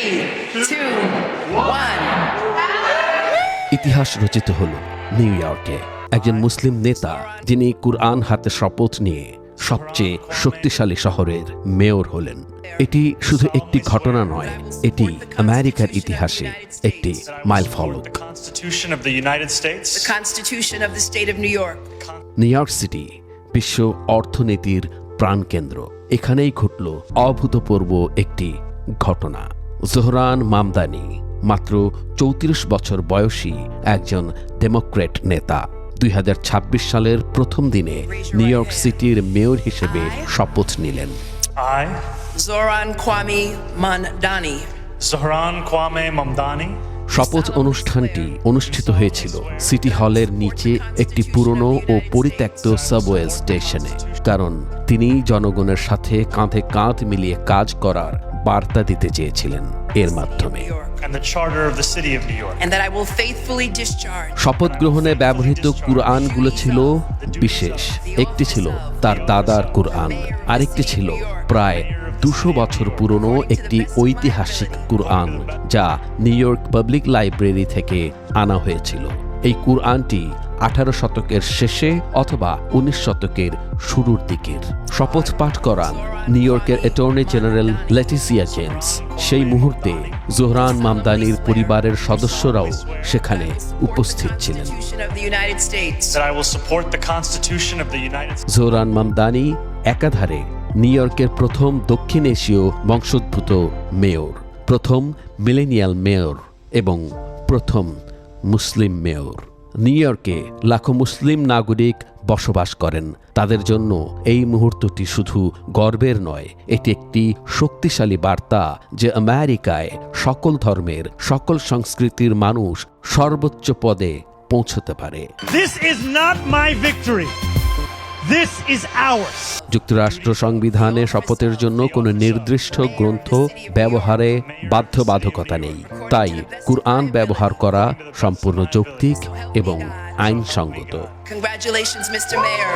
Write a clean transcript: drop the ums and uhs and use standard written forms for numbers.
2, 1. ইতিহাস রচিত হলো নিউ ইয়র্কে একজন মুসলিম নেতা যিনি কুরআন হাতে শপথ নিয়ে সবচেয়ে শক্তিশালী শহরের মেয়র হলেন। এটি শুধু একটি ঘটনা নয়, এটি আমেরিকার ইতিহাসে একটি মাইলফলক। The Constitution of the State of New York. New York city বিশ্ব অর্থনীতির প্রাণকেন্দ্র। এখানেই ঘটল অভূতপূর্ব একটি ঘটনা। জোহরান মামদানি মাত্র 34 বছর বয়সী একজন ডেমোক্র্যাট নেতা 2026 সালের প্রথম দিনে নিউ ইয়র্ক সিটির মেয়র হিসেবে শপথ নিলেন। I, Zohran Kwame Mamdani. Zohran Kwame Mamdani, শপথ অনুষ্ঠানটি অনুষ্ঠিত হয়েছিল সিটি হলের নিচে একটি পুরনো ও পরিত্যক্ত সাবওয়ে স্টেশনে, কারণ তিনি জনগণের সাথে কাঁধে কাঁধ মিলিয়ে কাজ করার বার্তা দিতে চেয়েছিলেন এর মাধ্যমে। and the Charter of the City of New York. And that I will faithfully discharge. শপথ গ্রহণে ব্যবহৃত কুরআনগুলো ছিল বিশেষ। একটি ছিল তার দাদার কুরআন, আরেকটি ছিল প্রায় 200 বছর পুরনো একটি ঐতিহাসিক কুরআন যা নিউ ইয়র্ক পাবলিক লাইব্রেরি থেকে আনা হয়েছিল। এই কুরআনটি 18 শতকের শেষে অথবা 19 শতকের শুরুর দিকের। শপথ পাঠ করান নিউ ইয়র্কের অ্যাটর্নি জেনারেল লেটিসিয়া জেমস। সেই মুহূর্তে জোহরান মামদানির পরিবারের সদস্যরাও সেখানে উপস্থিত ছিলেন। Constitution of the United States. That I will support the Constitution of the United States. Zohran Mamdani একাধারে নিউ ইয়র্কের প্রথম দক্ষিণ এশীয় বংশোদ্ভূত মেয়র, প্রথম মিলেনিয়াল মেয়র এবং প্রথম মুসলিম মেয়র। নিউ ইয়র্কে লাখো মুসলিম নাগরিক বসবাস করেন। তাদের জন্য এই মুহূর্তটি শুধু গর্বের নয়, এটি একটি শক্তিশালী বার্তা যে আমেরিকায় সকল ধর্মের, সকল সংস্কৃতির মানুষ সর্বোচ্চ পদে পৌঁছতে পারে। This is not my victory. This is ours. যুক্তরাষ্ট্র সংবিধানে শপথের জন্য কোনো নির্দিষ্ট গ্রন্থ ব্যবহারে বাধ্যবাধকতা নেই, তাই কুরআন ব্যবহার করা সম্পূর্ণ যৌক্তিক এবং আইনসঙ্গত। Congratulations, Mr. Mayor.